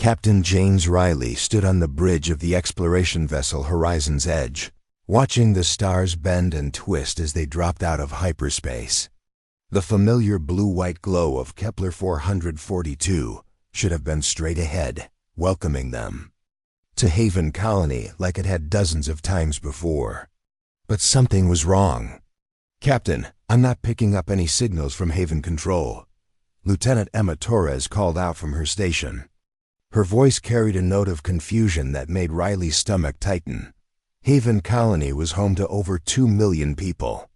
Captain James Riley stood on the bridge of the exploration vessel Horizon's Edge, watching the stars bend and twist as they dropped out of hyperspace. The familiar blue-white glow of Kepler 442 should have been straight ahead, welcoming them to Haven Colony like it had dozens of times before. But something was wrong. "Captain, I'm not picking up any signals from Haven Control," Lieutenant Emma Torres called out from her station. Her voice carried a note of confusion that made Riley's stomach tighten. Haven Colony was home to over 2 million people.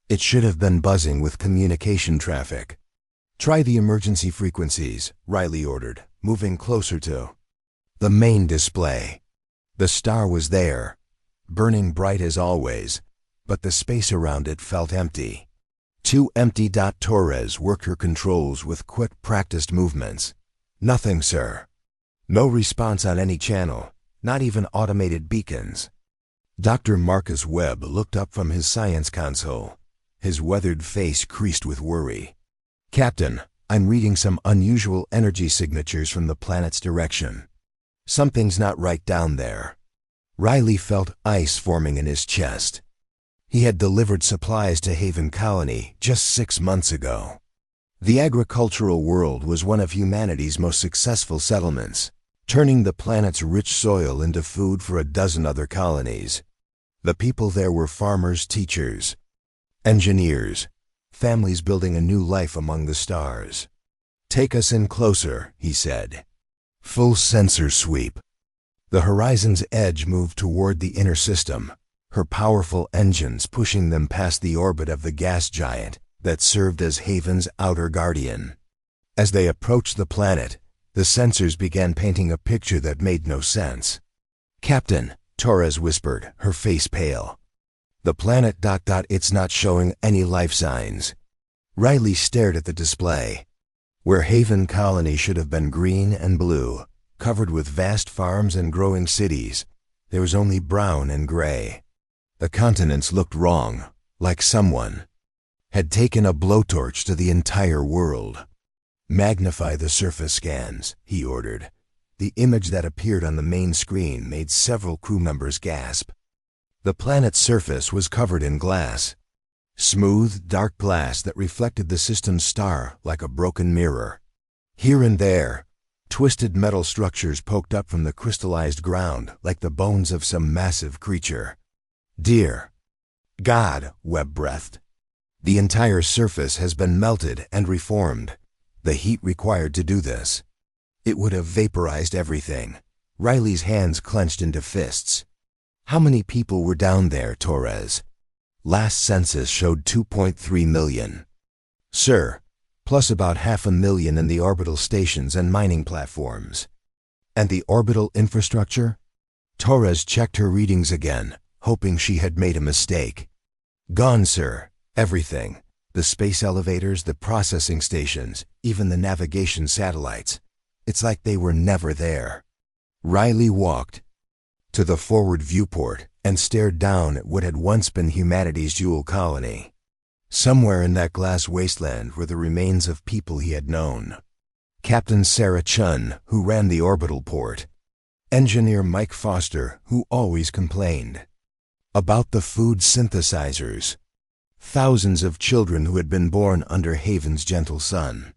It should have been buzzing with communication traffic. "Try the emergency frequencies," Riley ordered, moving closer to the main display. The star was there, burning bright as always, but the space around it felt empty. Too empty. Torres worked her controls with quick, practiced movements. "Nothing, sir." No response on any channel, not even automated beacons. Dr. Marcus Webb looked up from his science console, his weathered face creased with worry. "Captain, I'm reading some unusual energy signatures from the planet's direction. Something's not right down there." Riley felt ice forming in his chest. He had delivered supplies to Haven Colony just 6 months ago. The agricultural world was one of humanity's most successful settlements, turning the planet's rich soil into food for a dozen other colonies. The people there were farmers, teachers, engineers, families building a new life among the stars. "Take us in closer," he said. Full sensor sweep. The Horizon's Edge moved toward the inner system, her powerful engines pushing them past the orbit of the gas giant that served as Haven's outer guardian. As they approached the planet, the sensors began painting a picture that made no sense. "Captain," Torres whispered, her face pale. "The planet... it's not showing any life signs." Riley stared at the display. Where Haven Colony should have been green and blue, covered with vast farms and growing cities, there was only brown and gray. The continents looked wrong, like someone had taken a blowtorch to the entire world. "Magnify the surface scans," he ordered. The image that appeared on the main screen made several crew members gasp. The planet's surface was covered in glass. Smooth, dark glass that reflected the system's star like a broken mirror. Here and there, twisted metal structures poked up from the crystallized ground like the bones of some massive creature. "Dear God," Webb breathed. "The entire surface has been melted and reformed. The heat required to do this. It would have vaporized everything." Riley's hands clenched into fists. "How many people were down there, Torres?" "Last census showed 2.3 million. "Sir, plus about 500,000 in the orbital stations and mining platforms." "And the orbital infrastructure?" Torres checked her readings again, hoping she had made a mistake. "Gone, sir. Everything. The space elevators, the processing stations, even the navigation satellites. It's like they were never there." Riley walked to the forward viewport and stared down at what had once been humanity's jewel colony. Somewhere in that glass wasteland were the remains of people he had known. Captain Sarah Chun, who ran the orbital port. Engineer Mike Foster, who always complained about the food synthesizers. Thousands of children who had been born under Haven's gentle sun.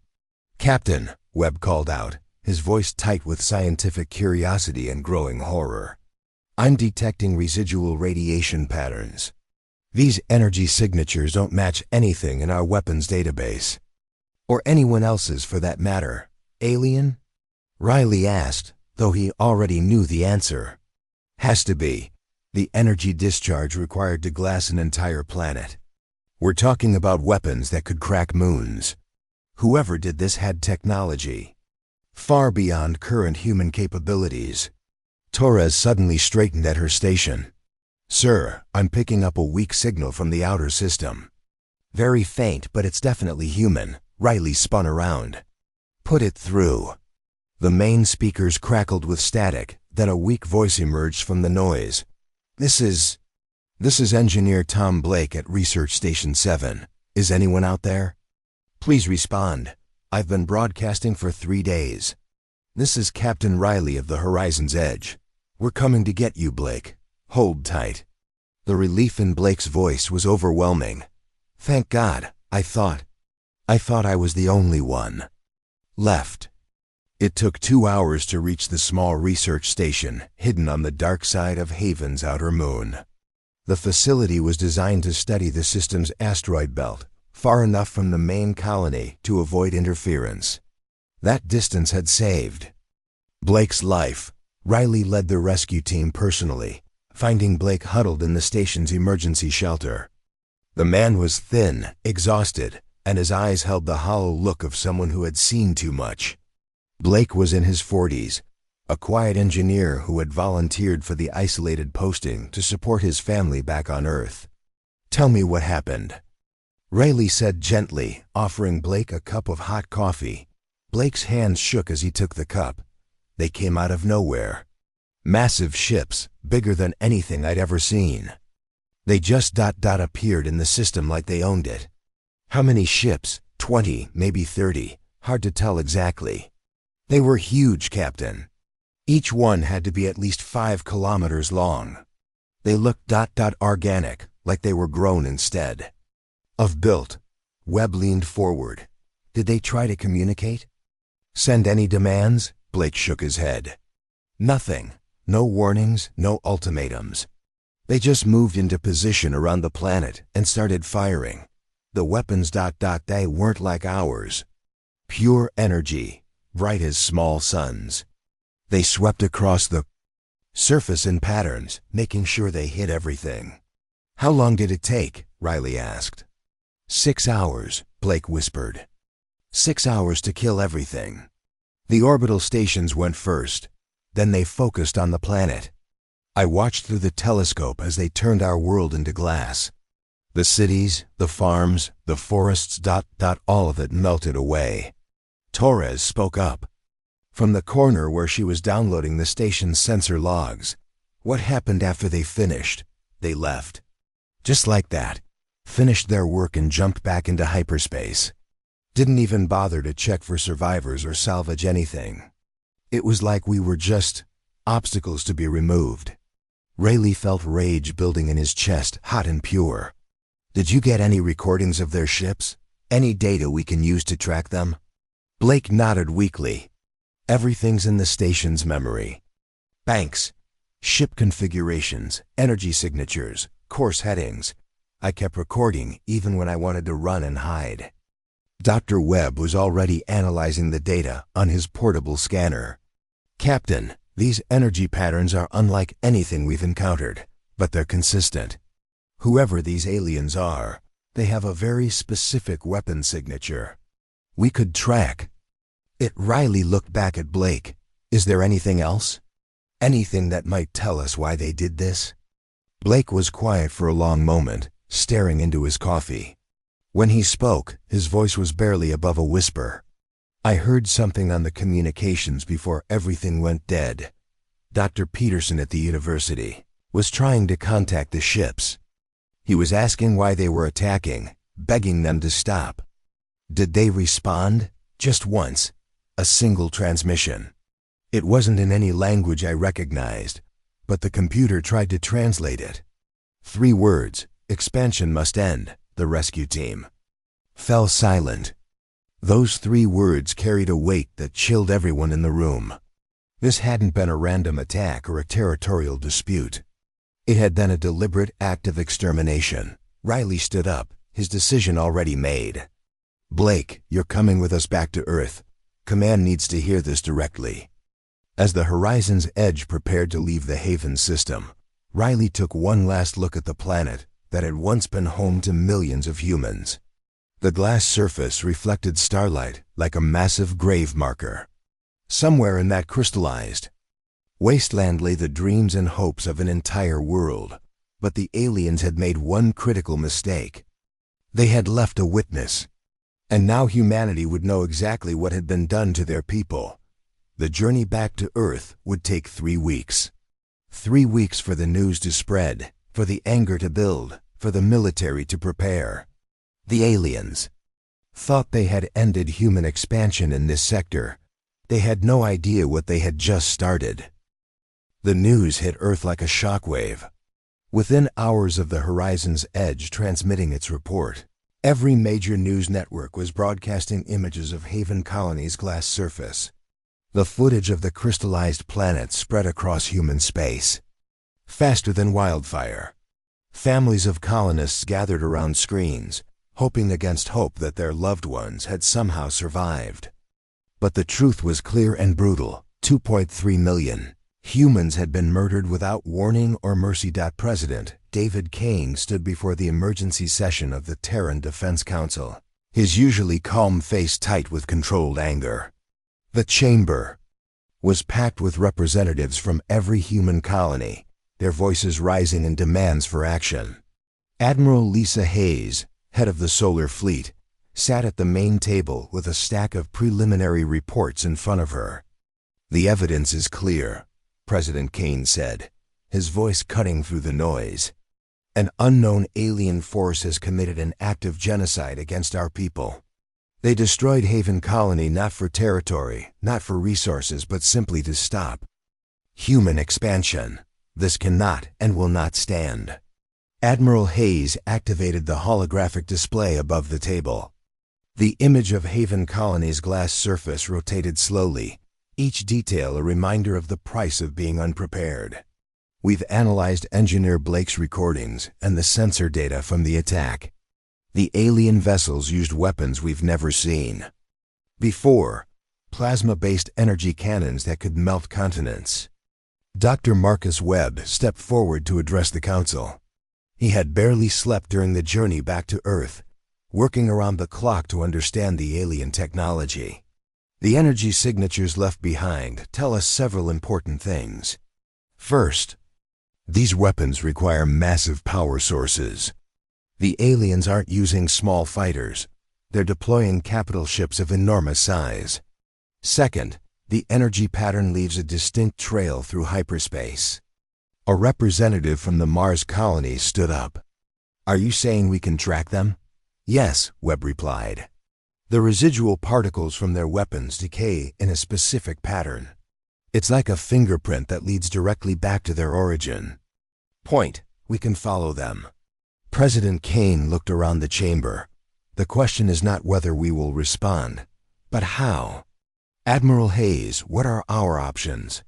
"Captain," Webb called out, his voice tight with scientific curiosity and growing horror. "I'm detecting residual radiation patterns. These energy signatures don't match anything in our weapons database. Or anyone else's for that matter. Alien?" Riley asked, though he already knew the answer. "Has to be. The energy discharge required to glass an entire planet. We're talking about weapons that could crack moons. Whoever did this had technology far beyond current human capabilities." Torres suddenly straightened at her station. "Sir, I'm picking up a weak signal from the outer system." "Very faint, but it's definitely human." Riley spun around. "Put it through." The main speakers crackled with static, then a weak voice emerged from the noise. This is Engineer Tom Blake at Research Station 7. Is anyone out there? Please respond. I've been broadcasting for 3 days." "This is Captain Riley of the Horizon's Edge. We're coming to get you, Blake. Hold tight." The relief in Blake's voice was overwhelming. "Thank God, I thought I was the only one left." It took 2 hours to reach the small research station, hidden on the dark side of Haven's outer moon. The facility was designed to study the system's asteroid belt, far enough from the main colony to avoid interference. That distance had saved Blake's life. Riley led the rescue team personally, finding Blake huddled in the station's emergency shelter. The man was thin, exhausted, and his eyes held the hollow look of someone who had seen too much. Blake was in his 40s, a quiet engineer who had volunteered for the isolated posting to support his family back on Earth. "Tell me what happened," Riley said gently, offering Blake a cup of hot coffee. Blake's hands shook as he took the cup. They came out of nowhere. Massive ships, bigger than anything I'd ever seen. They just appeared in the system like they owned it. How many ships? 20, maybe 30. Hard to tell exactly. They were huge, Captain. Each one had to be at least 5 kilometers long. They looked organic, like they were grown instead of built. Webb leaned forward. "Did they try to communicate? Send any demands?" Blake shook his head. "Nothing. No warnings, no ultimatums. They just moved into position around the planet and started firing. The weapons they weren't like ours. Pure energy, bright as small suns. They swept across the surface in patterns, making sure they hit everything." "How long did it take?" Riley asked. 6 hours, Blake whispered. 6 hours to kill everything. The orbital stations went first. Then they focused on the planet. I watched through the telescope as they turned our world into glass. The cities, the farms, the forests, all of it melted away. Torres spoke up from the corner where she was downloading the station's sensor logs. "What happened after they finished?" "They left. Just like that. Finished their work and jumped back into hyperspace. Didn't even bother to check for survivors or salvage anything. It was like we were just obstacles to be removed." Rayleigh felt rage building in his chest, hot and pure. "Did you get any recordings of their ships? Any data we can use to track them?" Blake nodded weakly. "Everything's in the station's memory. Banks, ship configurations, energy signatures, course headings. I kept recording even when I wanted to run and hide." Dr. Webb was already analyzing the data on his portable scanner. "Captain, these energy patterns are unlike anything we've encountered, but they're consistent. Whoever these aliens are, they have a very specific weapon signature. We could track it." Riley looked back at Blake. "Is there anything else? Anything that might tell us why they did this?" Blake was quiet for a long moment, staring into his coffee. When he spoke, his voice was barely above a whisper. "I heard something on the communications before everything went dead. Dr. Peterson at the university was trying to contact the ships. He was asking why they were attacking, begging them to stop. Did they respond? Just once. A single transmission. It wasn't in any language I recognized, but the computer tried to translate it. 3 words, expansion must end." The rescue team fell silent. Those 3 words carried a weight that chilled everyone in the room. This hadn't been a random attack or a territorial dispute. It had been a deliberate act of extermination. Riley stood up, his decision already made. "Blake, you're coming with us back to Earth. Command needs to hear this directly." As the Horizon's Edge prepared to leave the Haven system, Riley took one last look at the planet that had once been home to millions of humans. The glass surface reflected starlight like a massive grave marker. Somewhere in that crystallized wasteland lay the dreams and hopes of an entire world, but the aliens had made one critical mistake. They had left a witness, and now humanity would know exactly what had been done to their people. The journey back to Earth would take 3 weeks. 3 weeks for the news to spread, for the anger to build, for the military to prepare. The aliens thought they had ended human expansion in this sector, They had no idea what they had just started. The news hit Earth like a shockwave. Within hours of the horizon's edge transmitting its report, every major news network was broadcasting images of Haven Colony's glass surface. The footage of the crystallized planet spread across human space. Faster than wildfire. Families of colonists gathered around screens, hoping against hope that their loved ones had somehow survived. But the truth was clear and brutal. 2.3 million humans had been murdered without warning or mercy. President David Kane stood before the emergency session of the Terran Defense Council, his usually calm face tight with controlled anger. The chamber was packed with representatives from every human colony, their voices rising in demands for action. Admiral Lisa Hayes, head of the Solar Fleet, sat at the main table with a stack of preliminary reports in front of her. "The evidence is clear," President Kane said, his voice cutting through the noise. "An unknown alien force has committed an act of genocide against our people. They destroyed Haven Colony not for territory, not for resources, but simply to stop human expansion. This cannot and will not stand." Admiral Hayes activated the holographic display above the table. The image of Haven Colony's glass surface rotated slowly, each detail a reminder of the price of being unprepared. "We've analyzed Engineer Blake's recordings and the sensor data from the attack. The alien vessels used weapons we've never seen before, plasma-based energy cannons that could melt continents." Dr. Marcus Webb stepped forward to address the council. He had barely slept during the journey back to Earth, working around the clock to understand the alien technology. "The energy signatures left behind tell us several important things. First, these weapons require massive power sources. The aliens aren't using small fighters. They're deploying capital ships of enormous size. Second, the energy pattern leaves a distinct trail through hyperspace." A representative from the Mars colony stood up. "Are you saying we can track them?" "Yes," Webb replied. "The residual particles from their weapons decay in a specific pattern. It's like a fingerprint that leads directly back to their origin. Point, we can follow them." President Kane looked around the chamber. "The question is not whether we will respond, but how. Admiral Hayes, what are our options?"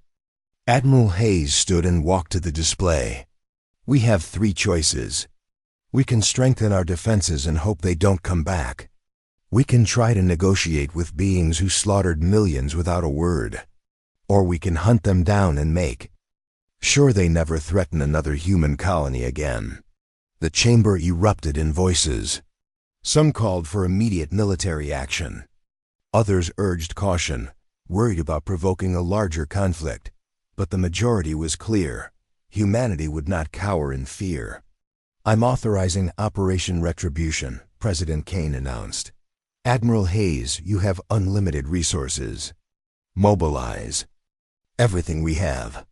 Admiral Hayes stood and walked to the display. "We have 3 choices. We can strengthen our defenses and hope they don't come back. We can try to negotiate with beings who slaughtered millions without a word. Or we can hunt them down and make sure they never threaten another human colony again." The chamber erupted in voices. Some called for immediate military action. Others urged caution, worried about provoking a larger conflict. But the majority was clear. Humanity would not cower in fear. "I'm authorizing Operation Retribution," President Kane announced. "Admiral Hayes, you have unlimited resources. Mobilize everything we have.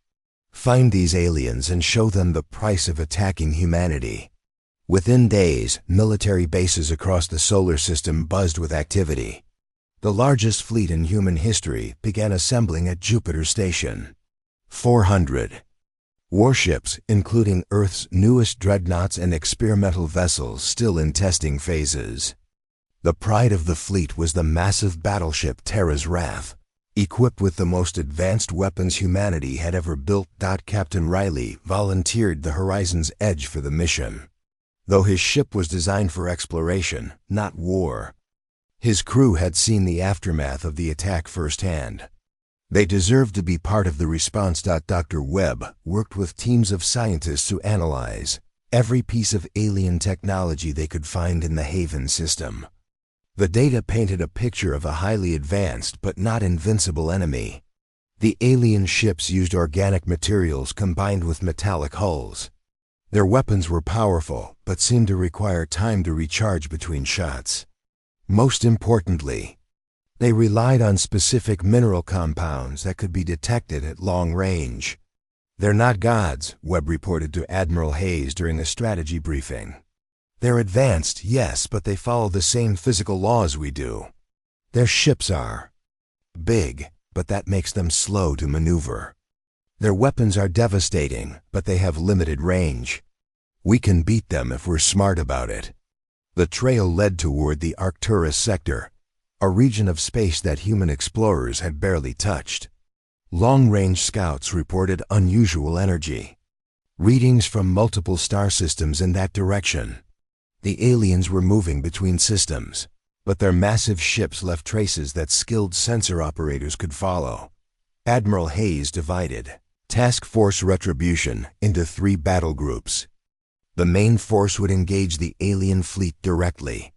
Find these aliens and show them the price of attacking humanity." Within days, military bases across the solar system buzzed with activity. The largest fleet in human history began assembling at Jupiter Station. 400 warships, including Earth's newest dreadnoughts and experimental vessels still in testing phases. The pride of the fleet was the massive battleship Terra's Wrath, equipped with the most advanced weapons humanity had ever built. Captain Riley volunteered the Horizon's Edge for the mission. Though his ship was designed for exploration, not war, his crew had seen the aftermath of the attack firsthand. They deserved to be part of the response. Dr. Webb worked with teams of scientists to analyze every piece of alien technology they could find in the Haven system. The data painted a picture of a highly advanced but not invincible enemy. The alien ships used organic materials combined with metallic hulls. Their weapons were powerful, but seemed to require time to recharge between shots. Most importantly, they relied on specific mineral compounds that could be detected at long range. "They're not gods," Webb reported to Admiral Hayes during a strategy briefing. "They're advanced, yes, but they follow the same physical laws we do. Their ships are big, but that makes them slow to maneuver. Their weapons are devastating, but they have limited range. We can beat them if we're smart about it. The trail led toward the Arcturus sector, a region of space that human explorers had barely touched. Long-range scouts reported unusual energy. Readings from multiple star systems in that direction. The aliens were moving between systems, but their massive ships left traces that skilled sensor operators could follow. Admiral Hayes divided Task Force Retribution into 3 battle groups. The main force would engage the alien fleet directly.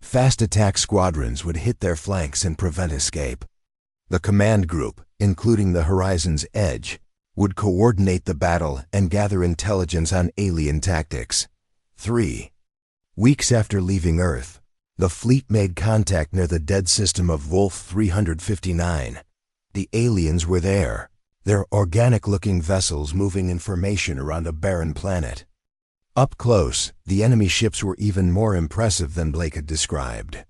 Fast attack squadrons would hit their flanks and prevent escape. The command group, including the Horizon's Edge, would coordinate the battle and gather intelligence on alien tactics. 3 weeks after leaving Earth, the fleet made contact near the dead system of Wolf 359. The aliens were there, their organic-looking vessels moving information around a barren planet. Up close, the enemy ships were even more impressive than Blake had described.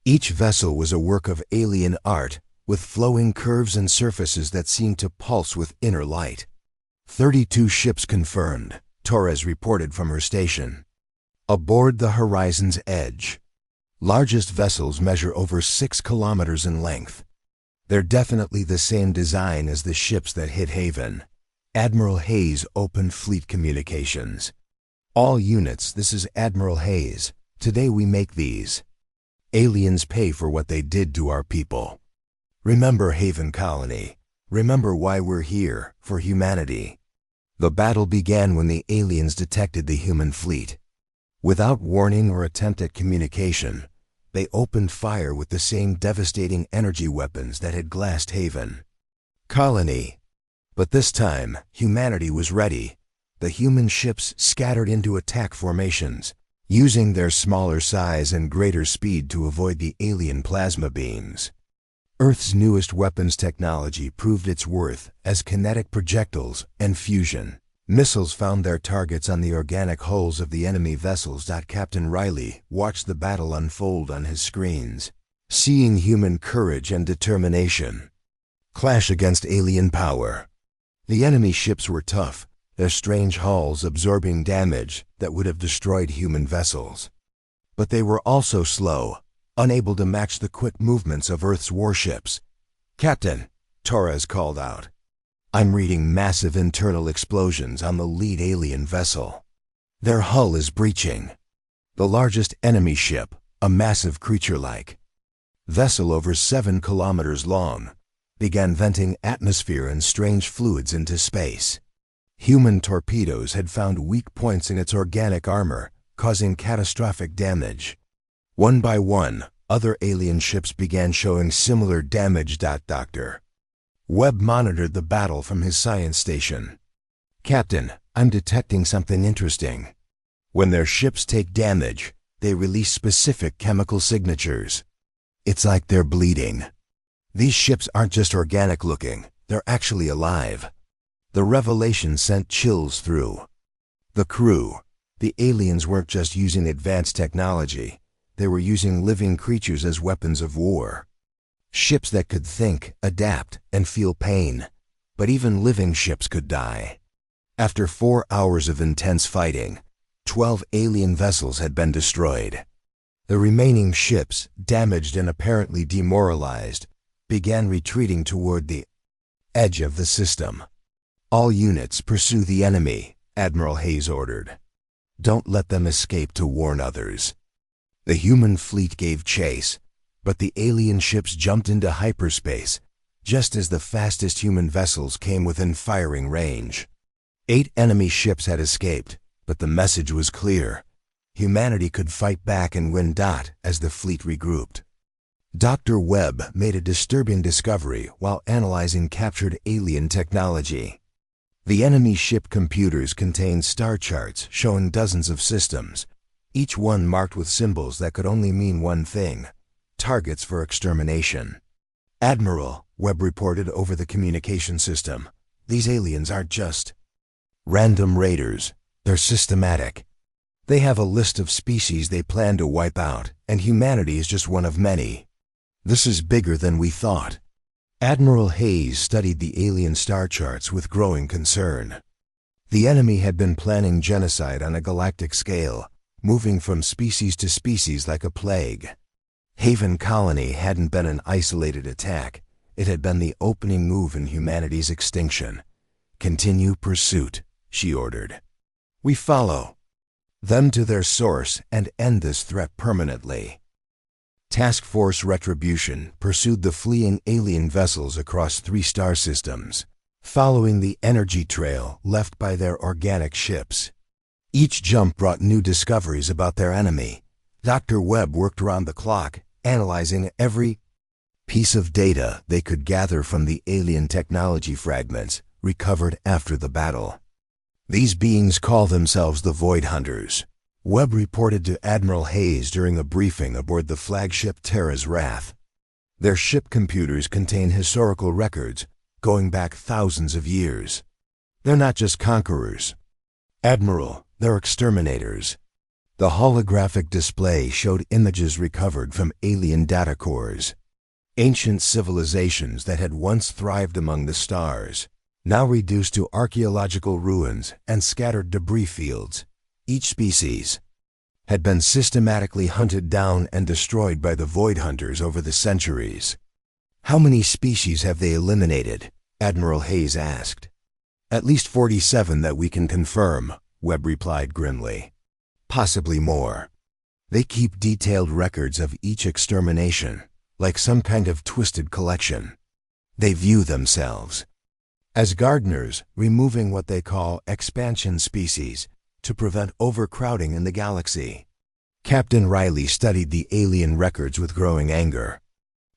Each vessel was a work of alien art, with flowing curves and surfaces that seemed to pulse with inner light. 32 ships confirmed, Torres reported from her station. Aboard the Horizon's Edge. Largest vessels measure over 6 kilometers in length. They're definitely the same design as the ships that hit Haven. Admiral Hayes opened fleet communications. All units, this is Admiral Hayes. Today we make these. Aliens pay for what they did to our people. Remember Haven Colony. Remember why we're here, for humanity. The battle began when the aliens detected the human fleet. Without warning or attempt at communication, they opened fire with the same devastating energy weapons that had glassed Haven Colony. But this time, humanity was ready. The human ships scattered into attack formations, using their smaller size and greater speed to avoid the alien plasma beams. Earth's newest weapons technology proved its worth as kinetic projectiles and fusion. Missiles found their targets on the organic hulls of the enemy vessels. Captain Riley watched the battle unfold on his screens, seeing human courage and determination clash against alien power. The enemy ships were tough, their strange hulls absorbing damage that would have destroyed human vessels. But they were also slow, unable to match the quick movements of Earth's warships. "Captain," Torres called out, "I'm reading massive internal explosions on the lead alien vessel. Their hull is breaching." The largest enemy ship, a massive creature-like vessel over 7 kilometers long, began venting atmosphere and strange fluids into space. Human torpedoes had found weak points in its organic armor, causing catastrophic damage. One by one, other alien ships began showing similar damage. Dr. Webb monitored the battle from his science station. "Captain, I'm detecting something interesting. When their ships take damage, they release specific chemical signatures. It's like they're bleeding. These ships aren't just organic looking, they're actually alive." The revelation sent chills through the crew. The aliens weren't just using advanced technology, they were using living creatures as weapons of war. Ships that could think, adapt, and feel pain. But even living ships could die. After 4 hours of intense fighting, 12 alien vessels had been destroyed. The remaining ships, damaged and apparently demoralized, began retreating toward the edge of the system. "All units pursue the enemy," Admiral Hayes ordered. "Don't let them escape to warn others." The human fleet gave chase, but the alien ships jumped into hyperspace just as the fastest human vessels came within firing range. 8 enemy ships had escaped, but the message was clear. Humanity could fight back and win. As the fleet regrouped, Dr. Webb made a disturbing discovery while analyzing captured alien technology. The enemy ship computers contained star charts showing dozens of systems, each one marked with symbols that could only mean one thing: targets for extermination. "Admiral," Webb reported over the communication system, "these aliens aren't just random raiders, they're systematic. They have a list of species they plan to wipe out, and humanity is just one of many. This is bigger than we thought." Admiral Hayes studied the alien star charts with growing concern. The enemy had been planning genocide on a galactic scale, moving from species to species like a plague. Haven Colony hadn't been an isolated attack. It had been the opening move in humanity's extinction. "Continue pursuit," she ordered. "We follow them to their source and end this threat permanently." Task Force Retribution pursued the fleeing alien vessels across 3 star systems, following the energy trail left by their organic ships. Each jump brought new discoveries about their enemy. Dr. Webb worked around the clock, analyzing every piece of data they could gather from the alien technology fragments recovered after the battle. "These beings call themselves the Void Hunters," Webb reported to Admiral Hayes during a briefing aboard the flagship Terra's Wrath. "Their ship computers contain historical records going back thousands of years. They're not just conquerors, Admiral, they're exterminators." The holographic display showed images recovered from alien data cores. Ancient civilizations that had once thrived among the stars, now reduced to archaeological ruins and scattered debris fields. Each species had been systematically hunted down and destroyed by the Void Hunters over the centuries. "How many species have they eliminated?" Admiral Hayes asked. "At least 47 that we can confirm," Webb replied grimly. "Possibly more. They keep detailed records of each extermination, like some kind of twisted collection. They view themselves as gardeners, removing what they call expansion species to prevent overcrowding in the galaxy." Captain Riley studied the alien records with growing anger.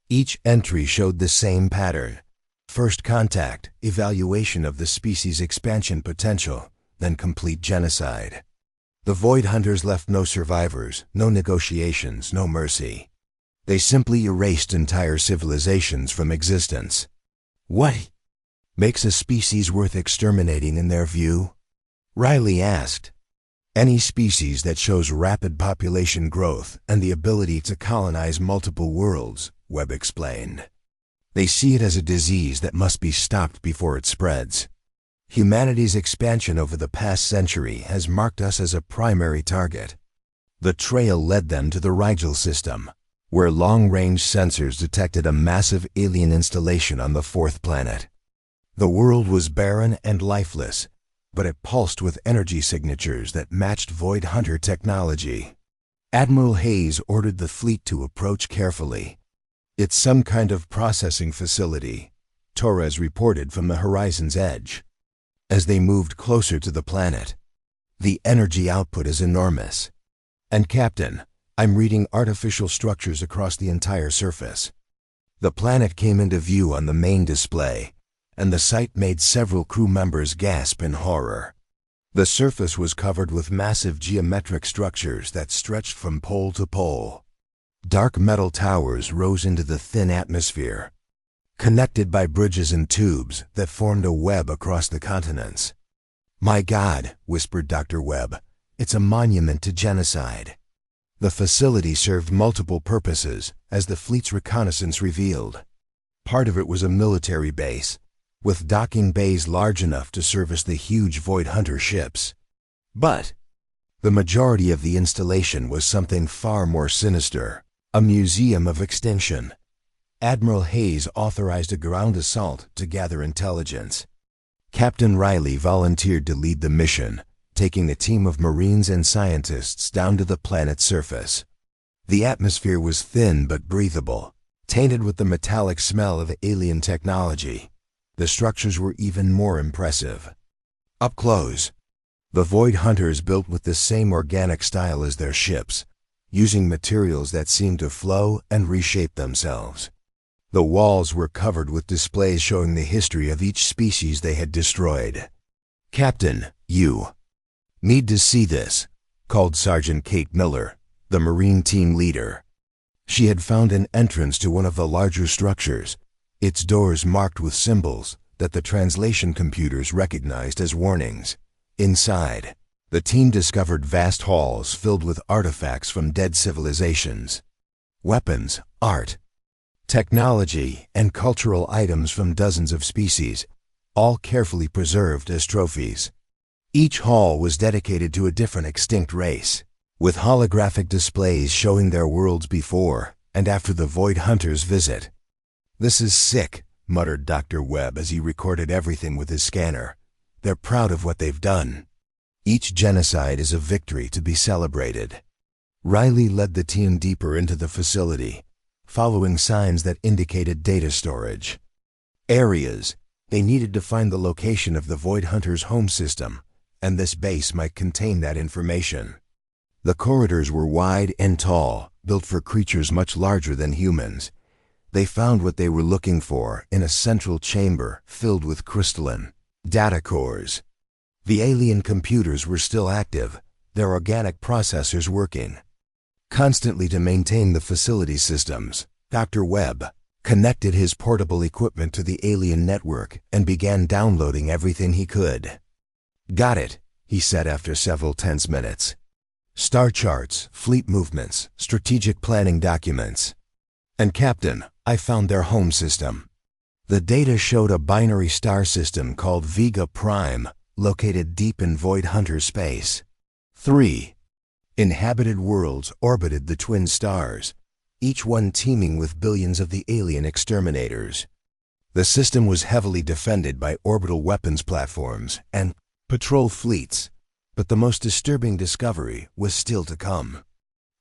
Each entry showed the same pattern: first contact, evaluation of the species' expansion potential, then complete genocide. The Void Hunters left no survivors, no negotiations, no mercy. They simply erased entire civilizations from existence. "What makes a species worth exterminating in their view?" Riley asked. "Any species that shows rapid population growth and the ability to colonize multiple worlds," Webb explained. "They see it as a disease that must be stopped before it spreads. Humanity's expansion over the past century has marked us as a primary target." The trail led them to the Rigel system, where long-range sensors detected a massive alien installation on the 4th planet. The world was barren and lifeless, but it pulsed with energy signatures that matched Void Hunter technology. Admiral Hayes ordered the fleet to approach carefully. "It's some kind of processing facility," Torres reported from the horizon's edge. As they moved closer to the planet, "The energy output is enormous. And Captain, I'm reading artificial structures across the entire surface." The planet came into view on the main display, and the sight made several crew members gasp in horror. The surface was covered with massive geometric structures that stretched from pole to pole. Dark metal towers rose into the thin atmosphere, connected by bridges and tubes that formed a web across the continents. "My God," whispered Dr. Webb, "it's a monument to genocide." The facility served multiple purposes, as the fleet's reconnaissance revealed. Part of it was a military base, with docking bays large enough to service the huge Void Hunter ships. But the majority of the installation was something far more sinister: a museum of extinction. Admiral Hayes authorized a ground assault to gather intelligence. Captain Riley volunteered to lead the mission, taking a team of Marines and scientists down to the planet's surface. The atmosphere was thin but breathable, tainted with the metallic smell of alien technology. The structures were even more impressive. Up close, the Void Hunters built with the same organic style as their ships, using materials that seemed to flow and reshape themselves. The walls were covered with displays showing the history of each species they had destroyed. "Captain, you need to see this," called Sergeant Kate Miller, the Marine team leader. She had found an entrance to one of the larger structures, its doors marked with symbols that the translation computers recognized as warnings. Inside, the team discovered vast halls filled with artifacts from dead civilizations. Weapons, art, technology, and cultural items from dozens of species, all carefully preserved as trophies. Each hall was dedicated to a different extinct race, with holographic displays showing their worlds before and after the Void Hunter's visit. "This is sick," muttered Dr. Webb as he recorded everything with his scanner. "They're proud of what they've done. Each genocide is a victory to be celebrated." Riley led the team deeper into the facility, following signs that indicated data storage areas. They needed to find the location of the Void Hunter's home system, and this base might contain that information. The corridors were wide and tall, built for creatures much larger than humans. They found what they were looking for in a central chamber filled with crystalline data cores. The alien computers were still active, their organic processors working constantly to maintain the facility systems. Dr. Webb connected his portable equipment to the alien network and began downloading everything he could. "Got it," he said after several tense minutes. "Star charts, fleet movements, strategic planning documents. And Captain, I found their home system." The data showed a binary star system called Vega Prime, located deep in Void Hunter space. 3 inhabited worlds orbited the twin stars, each one teeming with billions of the alien exterminators. The system was heavily defended by orbital weapons platforms and patrol fleets, but the most disturbing discovery was still to come.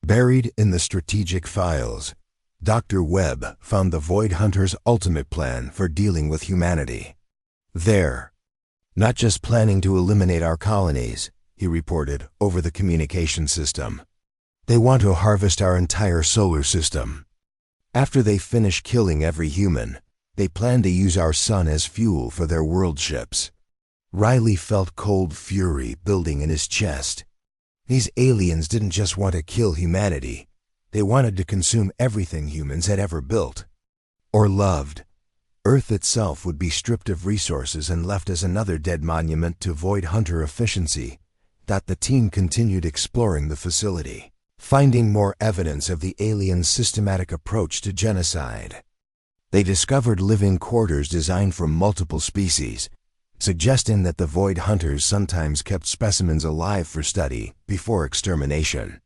Buried in the strategic files, Dr. Webb found the Void Hunter's ultimate plan for dealing with humanity. "They're not just planning to eliminate our colonies," he reported over the communication system. "They want to harvest our entire solar system. After they finish killing every human, they plan to use our sun as fuel for their world ships." Riley felt cold fury building in his chest. These aliens didn't just want to kill humanity. They wanted to consume everything humans had ever built or loved. Earth itself would be stripped of resources and left as another dead monument to Void Hunter efficiency. The team continued exploring the facility, finding more evidence of the aliens' systematic approach to genocide. They discovered living quarters designed for multiple species, suggesting that the Void Hunters sometimes kept specimens alive for study before extermination.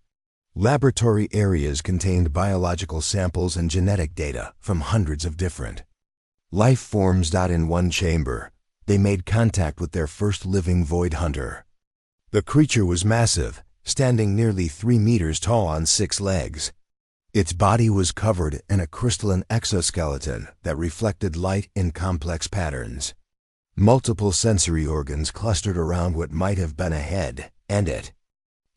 Laboratory areas contained biological samples and genetic data from hundreds of different life forms. In one chamber, they made contact with their first living Void Hunter. The creature was massive, standing nearly 3 meters tall on 6 legs. Its body was covered in a crystalline exoskeleton that reflected light in complex patterns. Multiple sensory organs clustered around what might have been a head, and it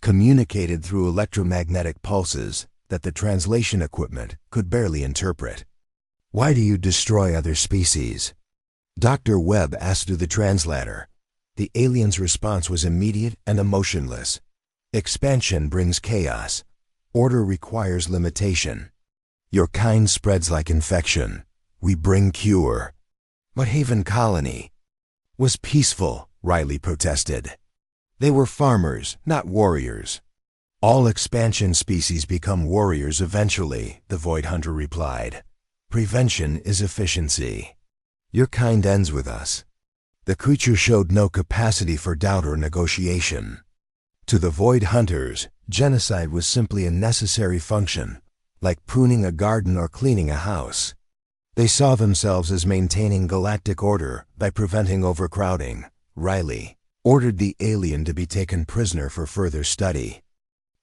communicated through electromagnetic pulses that the translation equipment could barely interpret. "Why do you destroy other species?" Dr. Webb asked through the translator. The alien's response was immediate and emotionless. "Expansion brings chaos. Order requires limitation. Your kind spreads like infection. We bring cure." "But Haven Colony was peaceful," Riley protested. "They were farmers, not warriors." "All expansion species become warriors eventually," the Void Hunter replied. "Prevention is efficiency. Your kind ends with us." The creature showed no capacity for doubt or negotiation. To the Void Hunters, genocide was simply a necessary function, like pruning a garden or cleaning a house. They saw themselves as maintaining galactic order by preventing overcrowding. Riley ordered the alien to be taken prisoner for further study.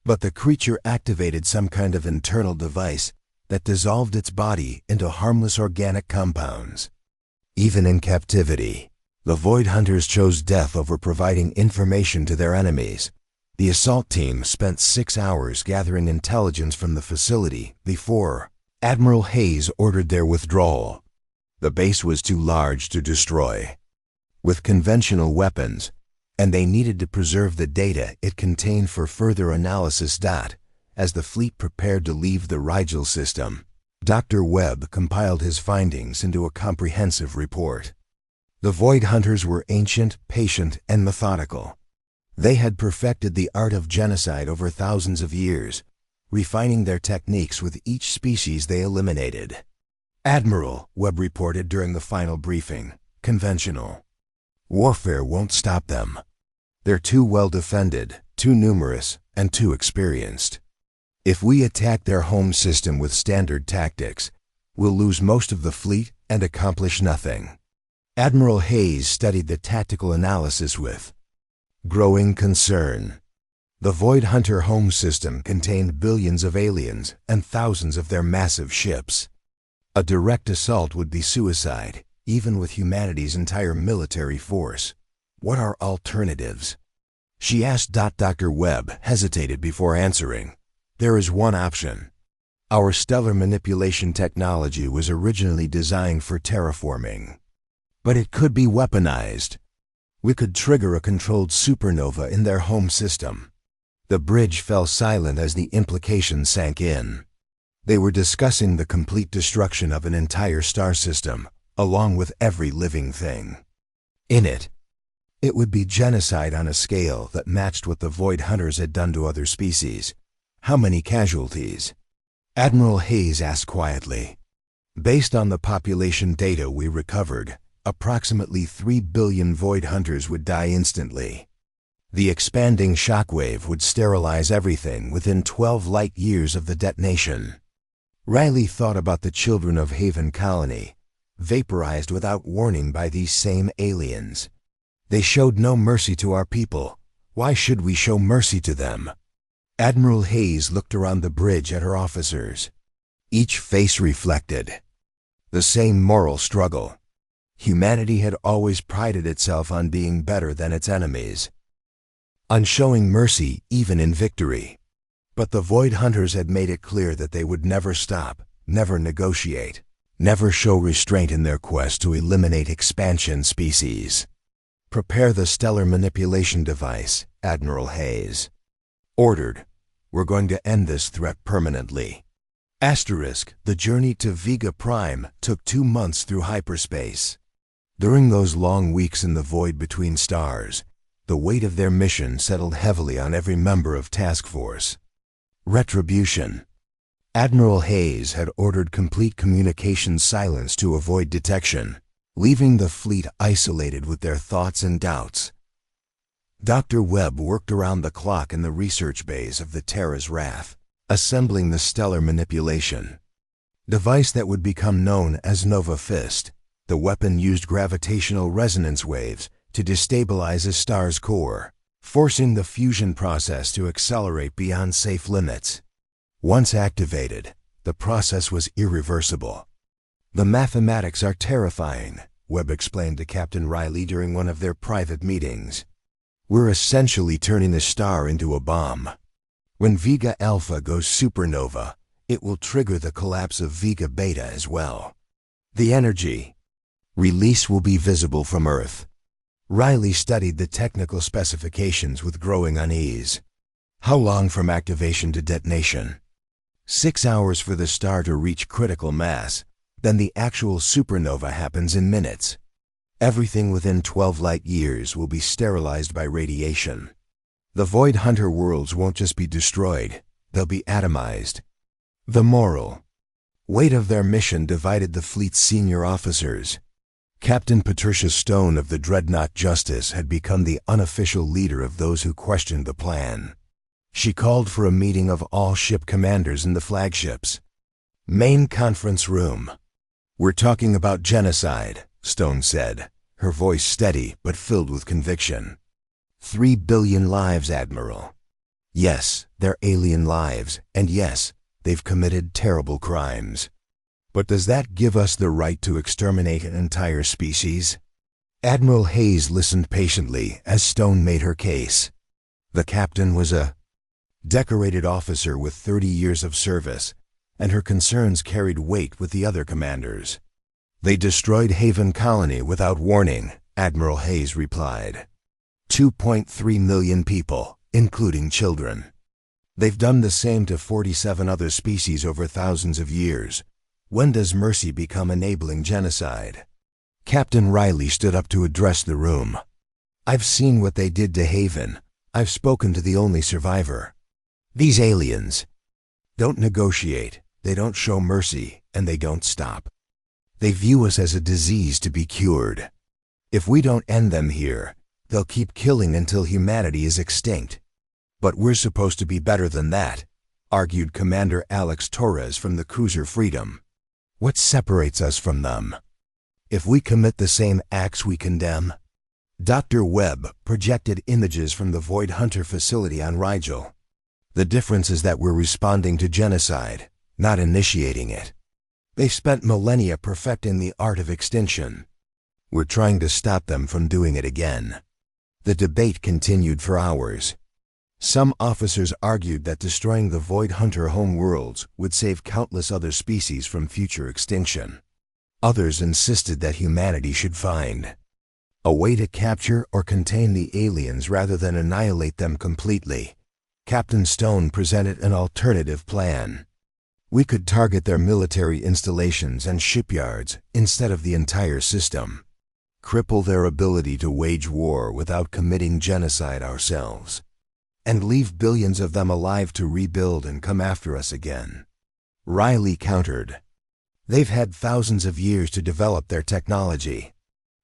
But the creature activated some kind of internal device that dissolved its body into harmless organic compounds. Even in captivity, the Void Hunters chose death over providing information to their enemies. The assault team spent 6 hours gathering intelligence from the facility before Admiral Hayes ordered their withdrawal. The base was too large to destroy with conventional weapons, and they needed to preserve the data it contained for further analysis. As the fleet prepared to leave the Rigel system, Dr. Webb compiled his findings into a comprehensive report. The Void Hunters were ancient, patient, and methodical. They had perfected the art of genocide over thousands of years, refining their techniques with each species they eliminated. Admiral, Webb reported during the final briefing. Conventional warfare won't stop them. They're too well defended, too numerous, and too experienced. If we attack their home system with standard tactics, we'll lose most of the fleet and accomplish nothing. Admiral Hayes studied the tactical analysis with growing concern. The Void Hunter home system contained billions of aliens and thousands of their massive ships. A direct assault would be suicide, even with humanity's entire military force. What are alternatives? She asked. Dr. Webb hesitated before answering. There is one option. Our stellar manipulation technology was originally designed for terraforming. But it could be weaponized. We could trigger a controlled supernova in their home system. The bridge fell silent as the implications sank in. They were discussing the complete destruction of an entire star system, along with every living thing in it. It would be genocide on a scale that matched what the Void Hunters had done to other species. How many casualties? Admiral Hayes asked quietly. Based on the population data we recovered, approximately 3 billion Void Hunters would die instantly. The expanding shockwave would sterilize everything within 12 light years of the detonation. Riley thought about the children of Haven Colony, vaporized without warning by these same aliens. They showed no mercy to our people. Why should we show mercy to them? Admiral Hayes looked around the bridge at her officers. Each face reflected the same moral struggle. Humanity had always prided itself on being better than its enemies, on showing mercy even in victory. But the Void Hunters had made it clear that they would never stop, never negotiate, never show restraint in their quest to eliminate expansion species. Prepare the stellar manipulation device, Admiral Hayes ordered. We're going to end this threat permanently. The journey to Vega Prime took 2 months through hyperspace. During those long weeks in the void between stars, the weight of their mission settled heavily on every member of Task Force. Retribution. Admiral Hayes had ordered complete communication silence to avoid detection, leaving the fleet isolated with their thoughts and doubts. Dr. Webb worked around the clock in the research bays of the Terra's Wrath, assembling the stellar manipulation device that would become known as Nova Fist. The weapon used gravitational resonance waves to destabilize a star's core, forcing the fusion process to accelerate beyond safe limits. Once activated, the process was irreversible. The mathematics are terrifying, Webb explained to Captain Riley during one of their private meetings. We're essentially turning the star into a bomb. When Vega Alpha goes supernova, it will trigger the collapse of Vega Beta as well. The energy release will be visible from Earth. Riley studied the technical specifications with growing unease. How long from activation to detonation? 6 hours for the star to reach critical mass. Then the actual supernova happens in minutes. Everything within 12 light years will be sterilized by radiation. The Void Hunter worlds won't just be destroyed, they'll be atomized. The moral weight of their mission divided the fleet's senior officers. Captain Patricia Stone of the Dreadnought Justice had become the unofficial leader of those who questioned the plan. She called for a meeting of all ship commanders in the flagships. Main conference room. We're talking about genocide, Stone said, her voice steady but filled with conviction. 3 billion lives, Admiral. Yes, they're alien lives, and yes, they've committed terrible crimes. But does that give us the right to exterminate an entire species? Admiral Hayes listened patiently as Stone made her case. The captain was a decorated officer with 30 years of service, and her concerns carried weight with the other commanders. They destroyed Haven Colony without warning, Admiral Hayes replied. 2.3 million people, including children. They've done the same to 47 other species over thousands of years. When does mercy become enabling genocide? Captain Riley stood up to address the room. I've seen what they did to Haven. I've spoken to the only survivor. These aliens don't negotiate, they don't show mercy, and they don't stop. They view us as a disease to be cured. If we don't end them here, they'll keep killing until humanity is extinct. But we're supposed to be better than that, argued Commander Alex Torres from the cruiser Freedom. What separates us from them? If we commit the same acts we condemn? Dr. Webb projected images from the Void Hunter facility on Rigel. The difference is that we're responding to genocide, not initiating it. They've spent millennia perfecting the art of extinction. We're trying to stop them from doing it again. The debate continued for hours. Some officers argued that destroying the Void Hunter homeworlds would save countless other species from future extinction. Others insisted that humanity should find a way to capture or contain the aliens rather than annihilate them completely. Captain Stone presented an alternative plan. We could target their military installations and shipyards instead of the entire system. Cripple their ability to wage war without committing genocide ourselves. And leave billions of them alive to rebuild and come after us again. Riley countered. They've had thousands of years to develop their technology.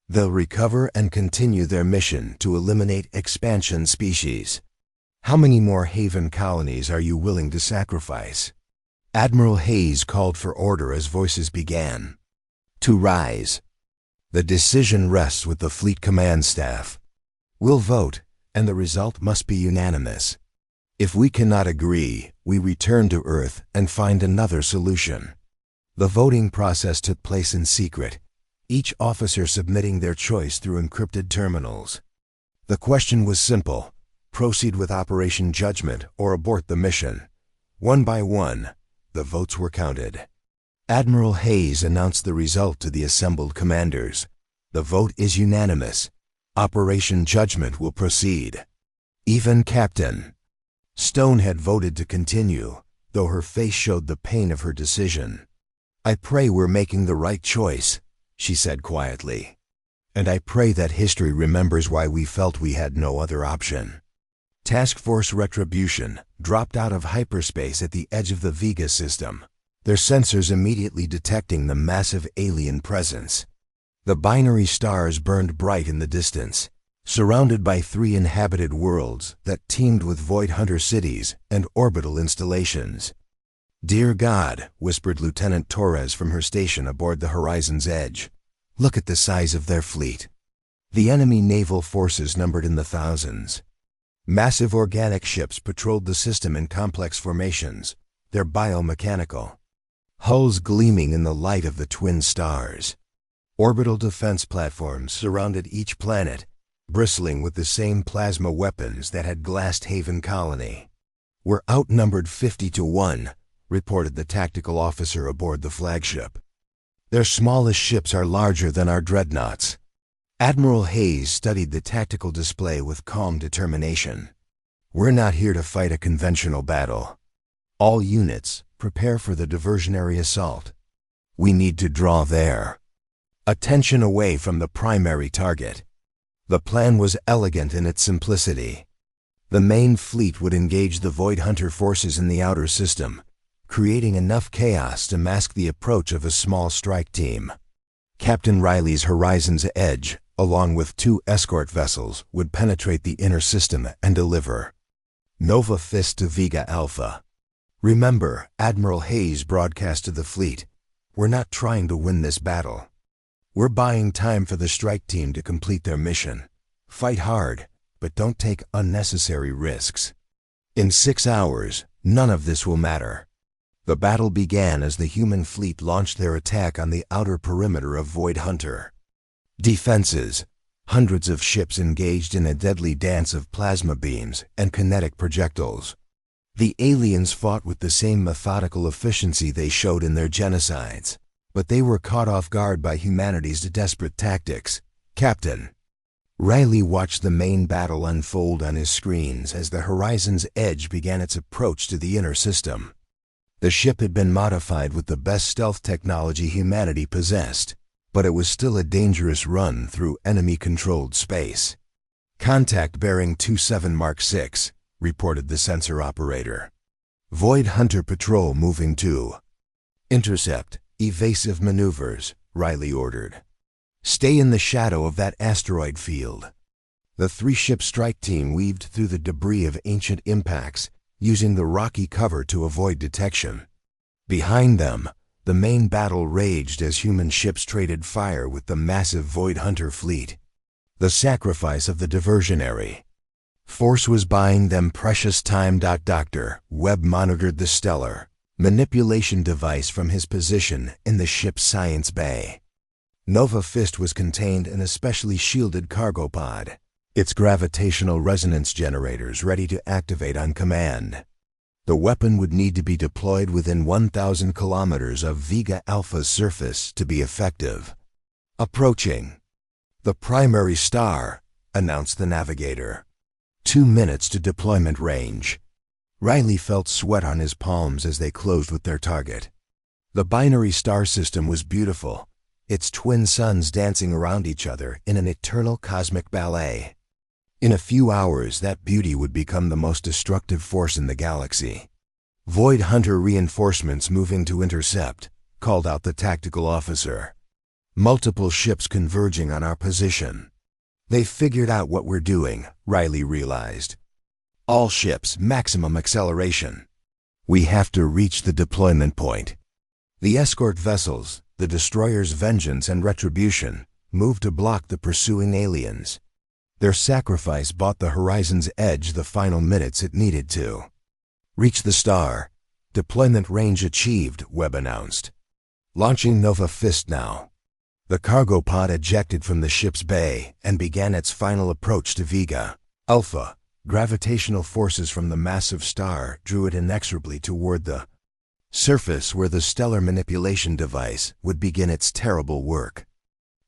They'll recover and continue their mission to eliminate expansion species. How many more Haven colonies are you willing to sacrifice? Admiral Hayes called for order as voices began to rise. The decision rests with the Fleet Command Staff. We'll vote, and the result must be unanimous. If we cannot agree, we return to Earth and find another solution. The voting process took place in secret, each officer submitting their choice through encrypted terminals. The question was simple: proceed with Operation Judgment or abort the mission. One by one, the votes were counted. Admiral Hayes announced the result to the assembled commanders. The vote is unanimous. Operation Judgment will proceed. Even Captain Stone had voted to continue, though her face showed the pain of her decision. I pray we're making the right choice, she said quietly. And I pray that history remembers why we felt we had no other option. Task Force Retribution dropped out of hyperspace at the edge of the Vega system, their sensors immediately detecting the massive alien presence. The binary stars burned bright in the distance, surrounded by 3 inhabited worlds that teemed with Void Hunter cities and orbital installations. "Dear God," whispered Lieutenant Torres from her station aboard the Horizon's Edge, "look at the size of their fleet." The enemy naval forces numbered in the thousands. Massive organic ships patrolled the system in complex formations, their biomechanical hulls gleaming in the light of the twin stars. Orbital defense platforms surrounded each planet, bristling with the same plasma weapons that had glassed Haven Colony. "We're outnumbered 50 to 1, reported the tactical officer aboard the flagship. "Their smallest ships are larger than our dreadnoughts." Admiral Hayes studied the tactical display with calm determination. "We're not here to fight a conventional battle. All units, prepare for the diversionary assault. We need to draw their attention away from the primary target." The plan was elegant in its simplicity. The main fleet would engage the Void Hunter forces in the outer system, creating enough chaos to mask the approach of a small strike team. Captain Riley's Horizon's Edge, along with 2 escort vessels, would penetrate the inner system and deliver Nova Fist to Vega Alpha. "Remember," Admiral Hayes broadcast to the fleet, "we're not trying to win this battle. We're buying time for the strike team to complete their mission. Fight hard, but don't take unnecessary risks. In 6 hours, none of this will matter." The battle began as the human fleet launched their attack on the outer perimeter of Void Hunter. Defenses. Hundreds of ships engaged in a deadly dance of plasma beams and kinetic projectiles. The aliens fought with the same methodical efficiency they showed in their genocides, but they were caught off guard by humanity's desperate tactics. Captain Riley watched the main battle unfold on his screens as the Horizon's Edge began its approach to the inner system. The ship had been modified with the best stealth technology humanity possessed, but it was still a dangerous run through enemy-controlled space. "Contact bearing 27 Mark 6, reported the sensor operator. "Void Hunter patrol moving to intercept evasive maneuvers," Riley ordered. "Stay in the shadow of that asteroid field." The three-ship strike team weaved through the debris of ancient impacts, using the rocky cover to avoid detection. Behind them, the main battle raged as human ships traded fire with the massive Void Hunter fleet. The sacrifice of the diversionary force was buying them precious time. Dr. Webb monitored the stellar manipulation device from his position in the ship's science bay. Nova Fist was contained in a specially shielded cargo pod, its gravitational resonance generators ready to activate on command. The weapon would need to be deployed within 1,000 kilometers of Vega Alpha's surface to be effective. "Approaching the primary star," announced the navigator. 2 minutes to deployment range. Riley felt sweat on his palms as they closed with their target. The binary star system was beautiful, its twin suns dancing around each other in an eternal cosmic ballet. In a few hours, that beauty would become the most destructive force in the galaxy. "Void Hunter reinforcements moving to intercept," called out the tactical officer. "Multiple ships converging on our position." "They've figured out what we're doing," Riley realized. "All ships, maximum acceleration. We have to reach the deployment point." The escort vessels, the destroyers Vengeance and Retribution, moved to block the pursuing aliens. Their sacrifice bought the Horizon's Edge the final minutes it needed to. "Reach the star. Deployment range achieved," Webb announced. "Launching Nova Fist now." The cargo pod ejected from the ship's bay and began its final approach to Vega Alpha. Gravitational forces from the massive star drew it inexorably toward the surface where the stellar manipulation device would begin its terrible work.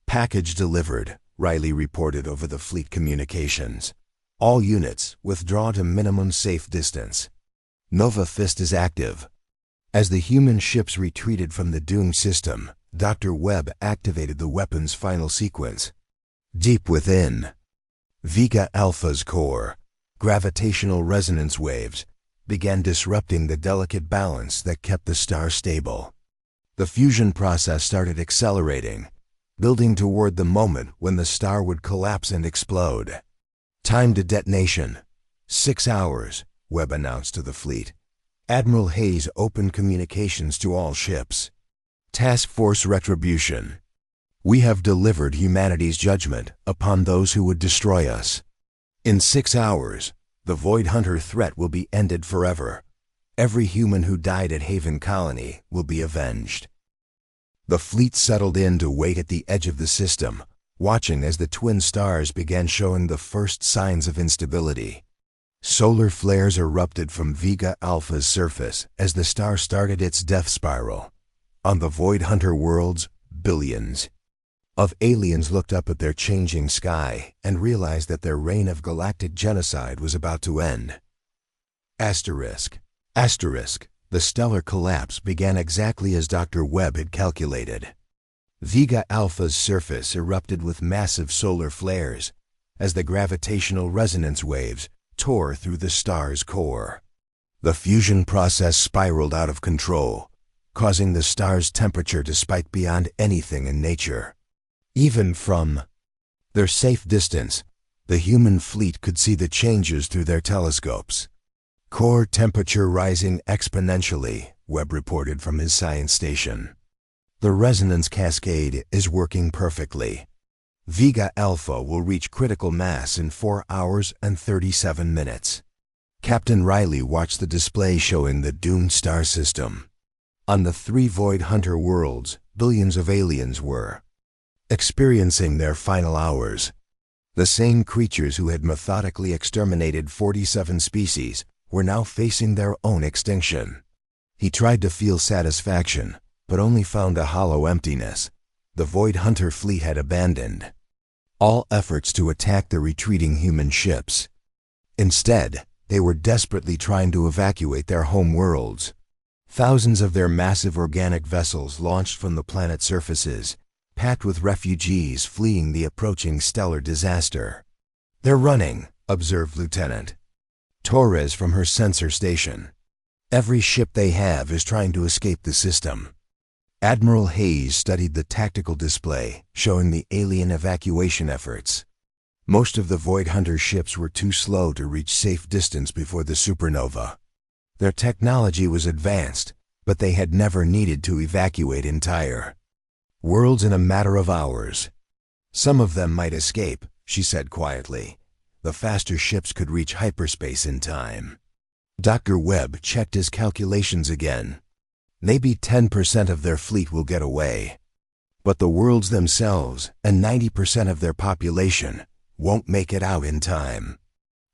"Package delivered," Riley reported over the fleet communications. "All units, withdraw to minimum safe distance. Nova Fist is active." As the human ships retreated from the doomed system, Dr. Webb activated the weapon's final sequence. Deep within Vega Alpha's core, gravitational resonance waves began disrupting the delicate balance that kept the star stable. The fusion process started accelerating, building toward the moment when the star would collapse and explode. "Time to detonation. 6 hours," Webb announced to the fleet. Admiral Hayes opened communications to all ships. "Task Force Retribution. We have delivered humanity's judgment upon those who would destroy us. In 6 hours, the Void Hunter threat will be ended forever. Every human who died at Haven Colony will be avenged." The fleet settled in to wait at the edge of the system, watching as the twin stars began showing the first signs of instability. Solar flares erupted from Vega Alpha's surface as the star started its death spiral. On the Void Hunter worlds, billions of aliens looked up at their changing sky and realized that their reign of galactic genocide was about to end. Asterisk. The stellar collapse began exactly as Dr. Webb had calculated. Vega Alpha's surface erupted with massive solar flares as the gravitational resonance waves tore through the star's core. The fusion process spiraled out of control, causing the star's temperature to spike beyond anything in nature. Even from their safe distance, the human fleet could see the changes through their telescopes. "Core temperature rising exponentially," Webb reported from his science station. "The resonance cascade is working perfectly. Vega Alpha will reach critical mass in 4 hours and 37 minutes. Captain Riley watched the display showing the doomed star system. On the 3 Void Hunter worlds, billions of aliens were experiencing their final hours. The same creatures who had methodically exterminated 47 species were now facing their own extinction. He tried to feel satisfaction, but only found a hollow emptiness. The Void Hunter fleet had abandoned all efforts to attack the retreating human ships. Instead, they were desperately trying to evacuate their home worlds. Thousands of their massive organic vessels launched from the planet's surfaces, packed with refugees fleeing the approaching stellar disaster. "They're running," observed Lieutenant Torres from her sensor station. "Every ship they have is trying to escape the system." Admiral Hayes studied the tactical display, showing the alien evacuation efforts. Most of the Void Hunter ships were too slow to reach safe distance before the supernova. Their technology was advanced, but they had never needed to evacuate entire worlds in a matter of hours. Some of them might escape, she said quietly. The faster ships could reach hyperspace in time. Dr. Webb checked his calculations again. Maybe 10% of their fleet will get away. But the worlds themselves, and 90% of their population, won't make it out in time.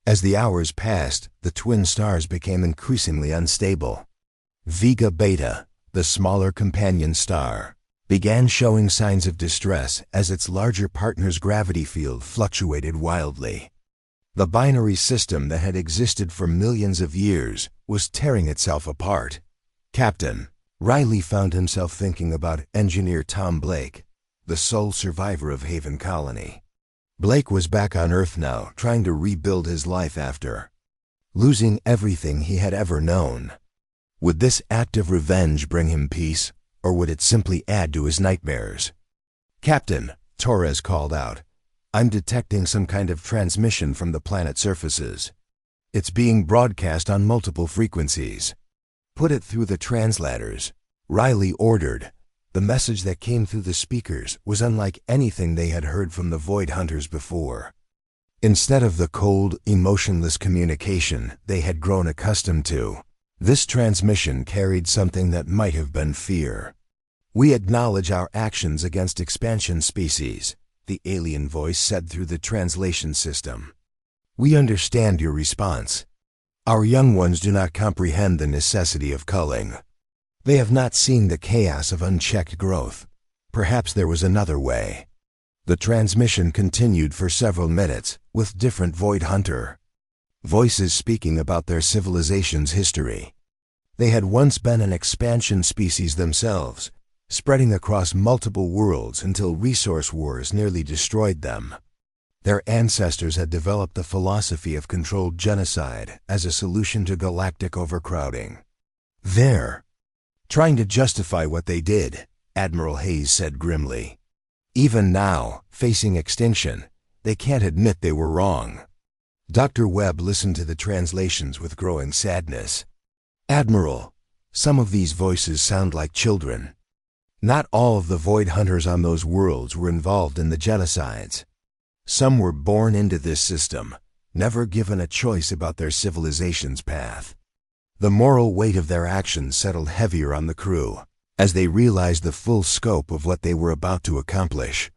As the hours passed, the twin stars became increasingly unstable. Vega Beta, the smaller companion star, began showing signs of distress as its larger partner's gravity field fluctuated wildly. The binary system that had existed for millions of years was tearing itself apart. Captain Riley found himself thinking about engineer Tom Blake, the sole survivor of Haven Colony. Blake was back on Earth now, trying to rebuild his life after losing everything he had ever known. Would this act of revenge bring him peace, or would it simply add to his nightmares? "Captain," Torres called out, "I'm detecting some kind of transmission from the planet's surfaces. It's being broadcast on multiple frequencies." "Put it through the translators," Riley ordered. The message that came through the speakers was unlike anything they had heard from the Void Hunters before. Instead of the cold, emotionless communication they had grown accustomed to, this transmission carried something that might have been fear. "We acknowledge our actions against expansion species," the alien voice said through the translation system. "We understand your response. Our young ones do not comprehend the necessity of culling. They have not seen the chaos of unchecked growth. Perhaps there was another way." The transmission continued for several minutes, with different Void Hunter voices speaking about their civilization's history. They had once been an expansion species themselves, spreading across multiple worlds until resource wars nearly destroyed them. Their ancestors had developed the philosophy of controlled genocide as a solution to galactic overcrowding. "They're trying to justify what they did," Admiral Hayes said grimly. "Even now, facing extinction, they can't admit they were wrong." Dr. Webb listened to the translations with growing sadness. "Admiral, some of these voices sound like children. Not all of the Void Hunters on those worlds were involved in the genocides. Some were born into this system, never given a choice about their civilization's path." The moral weight of their actions settled heavier on the crew, as they realized the full scope of what they were about to accomplish.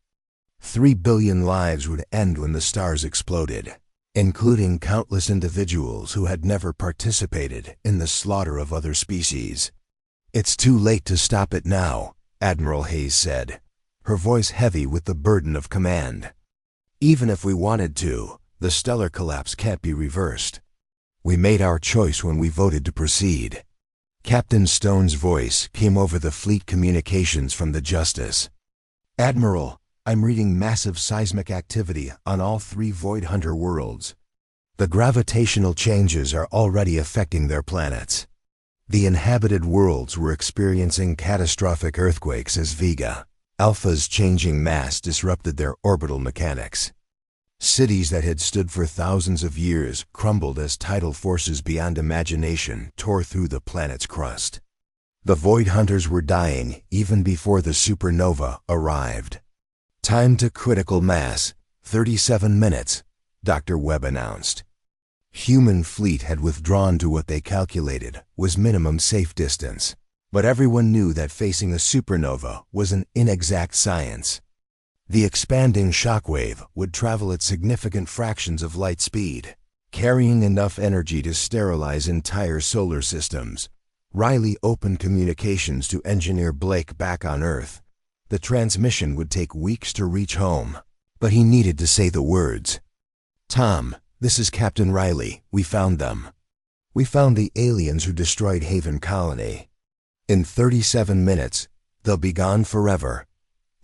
3 billion lives would end when the stars exploded, including countless individuals who had never participated in the slaughter of other species. "It's too late to stop it now," Admiral Hayes said, her voice heavy with the burden of command. "Even if we wanted to, the stellar collapse can't be reversed. We made our choice when we voted to proceed." Captain Stone's voice came over the fleet communications from the Justice. "Admiral, I'm reading massive seismic activity on all 3 Void Hunter worlds. The gravitational changes are already affecting their planets. The inhabited worlds were experiencing catastrophic earthquakes as Vega Alpha's changing mass disrupted their orbital mechanics. Cities that had stood for thousands of years crumbled as tidal forces beyond imagination tore through the planet's crust. The Void Hunters were dying even before the supernova arrived. "Time to critical mass, 37 minutes, Dr. Webb announced. Human fleet had withdrawn to what they calculated was minimum safe distance, but everyone knew that facing a supernova was an inexact science. The expanding shockwave would travel at significant fractions of light speed, carrying enough energy to sterilize entire solar systems. Riley opened communications to Engineer Blake back on Earth. The transmission would take weeks to reach home, but he needed to say the words. "Tom, this is Captain Riley. We found them. We found the aliens who destroyed Haven Colony. In 37 minutes, they'll be gone forever.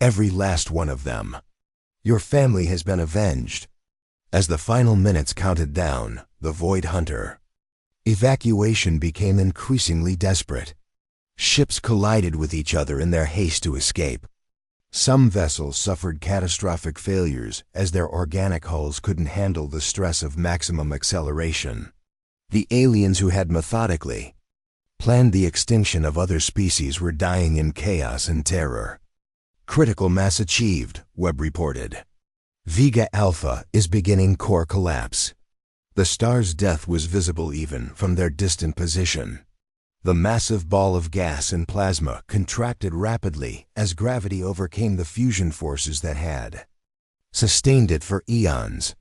Every last one of them. Your family has been avenged." As the final minutes counted down, the Void Hunter evacuation became increasingly desperate. Ships collided with each other in their haste to escape. Some vessels suffered catastrophic failures as their organic hulls couldn't handle the stress of maximum acceleration. The aliens who had methodically planned the extinction of other species were dying in chaos and terror. Critical mass achieved, Webb reported. Vega Alpha is beginning core collapse. The star's death was visible even from their distant position. The massive ball of gas and plasma contracted rapidly as gravity overcame the fusion forces that had sustained it for eons.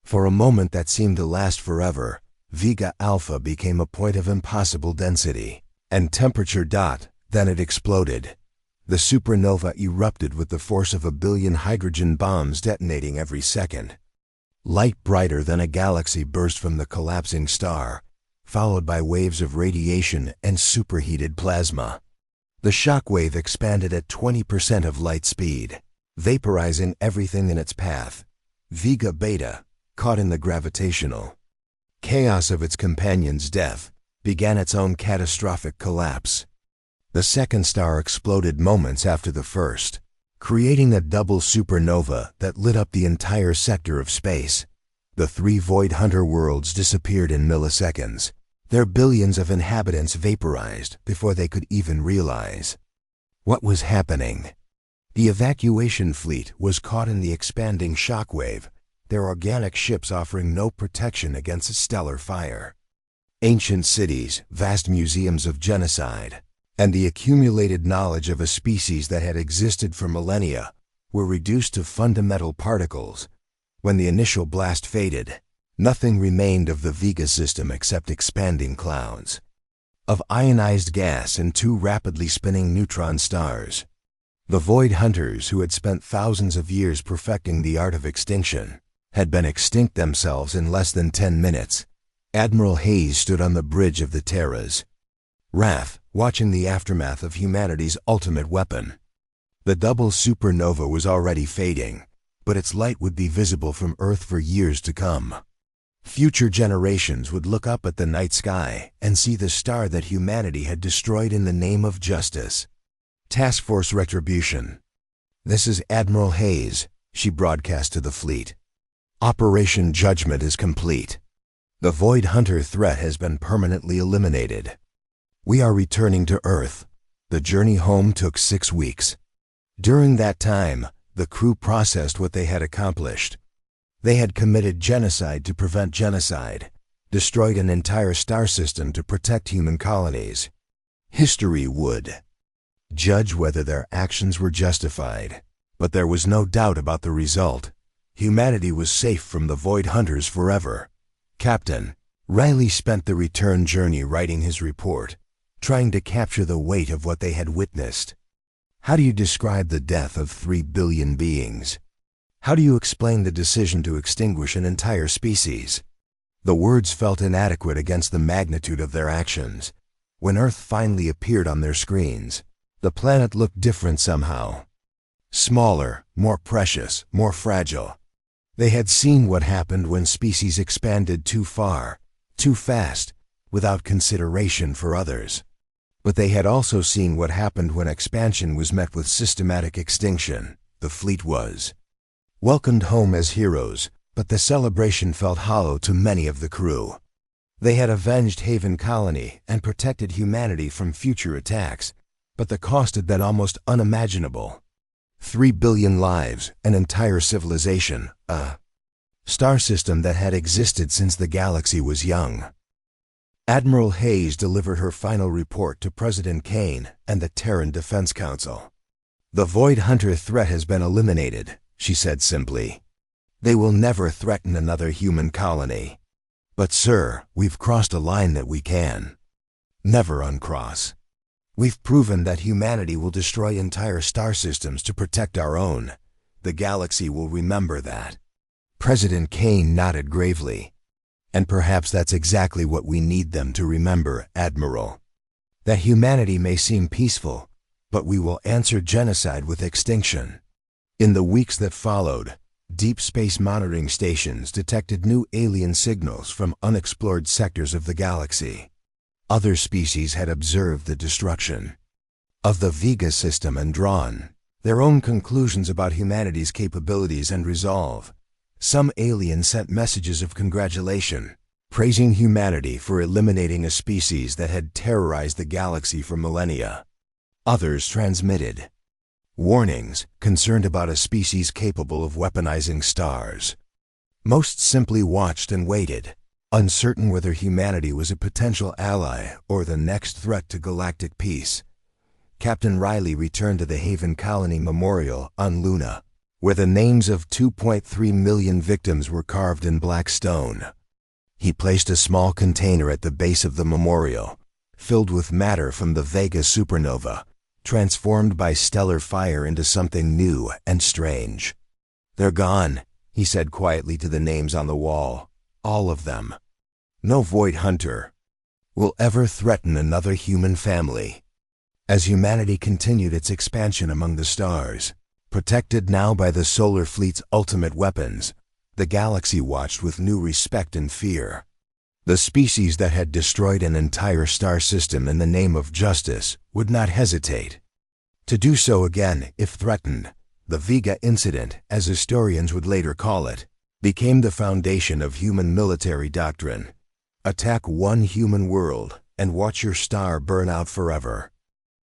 For a moment that seemed to last forever, Vega Alpha became a point of impossible density and temperature. Then it exploded. The supernova erupted with the force of 1 billion hydrogen bombs detonating every second. Light brighter than a galaxy burst from the collapsing star, followed by waves of radiation and superheated plasma. The shockwave expanded at 20% of light speed, vaporizing everything in its path. Vega Beta, caught in the gravitational chaos of its companion's death, began its own catastrophic collapse. The second star exploded moments after the first, creating a double supernova that lit up the entire sector of space. The 3 Void Hunter worlds disappeared in milliseconds, their billions of inhabitants vaporized before they could even realize what was happening. The evacuation fleet was caught in the expanding shockwave, their organic ships offering no protection against stellar fire. Ancient cities, vast museums of genocide, and the accumulated knowledge of a species that had existed for millennia were reduced to fundamental particles. When the initial blast faded, nothing remained of the Vega system except expanding clouds of ionized gas and 2 rapidly spinning neutron stars. The Void Hunters, who had spent thousands of years perfecting the art of extinction, had been extinct themselves in less than 10 minutes. Admiral Hayes stood on the bridge of the Terras, wrath, watching the aftermath of humanity's ultimate weapon. The double supernova was already fading, but its light would be visible from Earth for years to come. Future generations would look up at the night sky and see the star that humanity had destroyed in the name of justice. Task Force Retribution. This is Admiral Hayes, she broadcast to the fleet. Operation Judgment is complete. The Void Hunter threat has been permanently eliminated. We are returning to Earth. The journey home took 6 weeks. During that time, the crew processed what they had accomplished. They had committed genocide to prevent genocide, destroyed an entire star system to protect human colonies. History would judge whether their actions were justified, but there was no doubt about the result. Humanity was safe from the Void Hunters forever. Captain Riley spent the return journey writing his report, trying to capture the weight of what they had witnessed. How do you describe the death of 3 billion beings? How do you explain the decision to extinguish an entire species? The words felt inadequate against the magnitude of their actions. When Earth finally appeared on their screens, the planet looked different somehow. Smaller, more precious, more fragile. They had seen what happened when species expanded too far, too fast, without consideration for others. But they had also seen what happened when expansion was met with systematic extinction. The fleet was welcomed home as heroes, but the celebration felt hollow to many of the crew. They had avenged Haven Colony and protected humanity from future attacks, but the cost had been almost unimaginable. 3 billion lives, an entire civilization, a star system that had existed since the galaxy was young. Admiral Hayes delivered her final report to President Kane and the Terran Defense Council. The Void Hunter threat has been eliminated, she said simply. They will never threaten another human colony. But sir, we've crossed a line that we can never uncross. We've proven that humanity will destroy entire star systems to protect our own. The galaxy will remember that. President Kane nodded gravely. And perhaps that's exactly what we need them to remember, Admiral. That humanity may seem peaceful, but we will answer genocide with extinction. In the weeks that followed, deep space monitoring stations detected new alien signals from unexplored sectors of the galaxy. Other species had observed the destruction of the Vega system and drawn their own conclusions about humanity's capabilities and resolve. Some aliens sent messages of congratulation, praising humanity for eliminating a species that had terrorized the galaxy for millennia. Others transmitted warnings, concerned about a species capable of weaponizing stars. Most simply watched and waited, uncertain whether humanity was a potential ally or the next threat to galactic peace. Captain Riley returned to the Haven Colony Memorial on Luna, where the names of 2.3 million victims were carved in black stone. He placed a small container at the base of the memorial, filled with matter from the Vega supernova, transformed by stellar fire into something new and strange. "They're gone," he said quietly to the names on the wall. "All of them. No Void Hunter will ever threaten another human family." As humanity continued its expansion among the stars, protected now by the Solar Fleet's ultimate weapons, the galaxy watched with new respect and fear. The species that had destroyed an entire star system in the name of justice would not hesitate to do so again if threatened. The Vega incident, as historians would later call it, became the foundation of human military doctrine. Attack one human world and watch your star burn out forever.